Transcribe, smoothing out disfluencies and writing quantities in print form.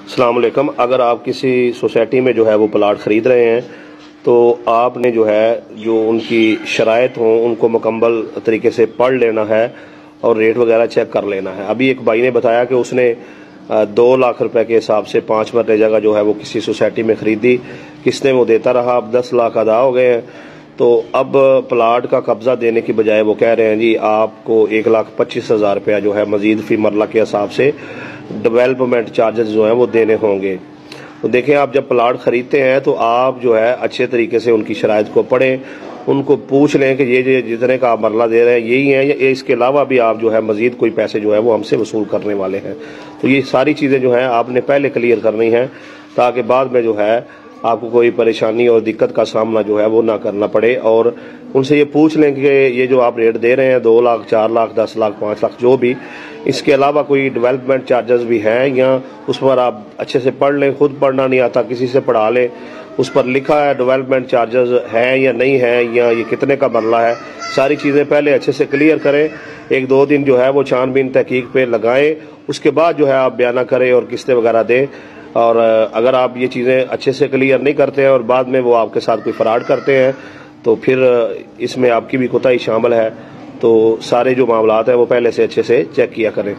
अस्सलाम वालेकुम। अगर आप किसी सोसाइटी में जो है वो प्लाट ख़रीद रहे हैं तो आपने जो उनकी शराइत हों उनको मुकम्मल तरीके से पढ़ लेना है और रेट वगैरह चेक कर लेना है। अभी एक भाई ने बताया कि उसने 2 लाख रुपए के हिसाब से 5 मरले जगह जो है वो किसी सोसाइटी में ख़रीदी, किसने वो देता रहा, अब 10 लाख अदा हो गए हैं। तो अब प्लाट का कब्जा देने की बजाय वो कह रहे हैं जी आपको 1,25,000 रुपया जो है मजीद फी मरला के हिसाब से डेवलपमेंट चार्जेस जो हैं वो देने होंगे। तो देखें, आप जब प्लाट खरीदते हैं तो आप जो है अच्छे तरीके से उनकी शराइत को पढ़ें, उनको पूछ लें कि ये जितने का आप मरला दे रहे हैं यही है या इसके अलावा भी आप जो है मजीद कोई पैसे जो है वो हमसे वसूल करने वाले हैं। तो ये सारी चीज़ें जो हैं आपने पहले क्लियर करनी है ताकि बाद में जो है आपको कोई परेशानी और दिक्कत का सामना जो है वो ना करना पड़े। और उनसे ये पूछ लें कि ये जो आप रेट दे रहे हैं 2 लाख, 4 लाख, 10 लाख, 5 लाख जो भी, इसके अलावा कोई डेवलपमेंट चार्जेस भी हैं या उस पर आप अच्छे से पढ़ लें। खुद पढ़ना नहीं आता किसी से पढ़ा लें, उस पर लिखा है डेवलपमेंट चार्जेस हैं या नहीं है या ये कितने का मरला है। सारी चीज़ें पहले अच्छे से क्लियर करें, 1-2 दिन जो है वो छानबीन तहकीक पे लगाएं, उसके बाद जो है आप बयाना करें और किस्तें वगैरह दें। और अगर आप ये चीज़ें अच्छे से क्लियर नहीं करते हैं और बाद में वो आपके साथ कोई फ्रॉड करते हैं तो फिर इसमें आपकी भी कोताही शामिल है। तो सारे जो मामलात हैं वो पहले से अच्छे से चेक किया करें।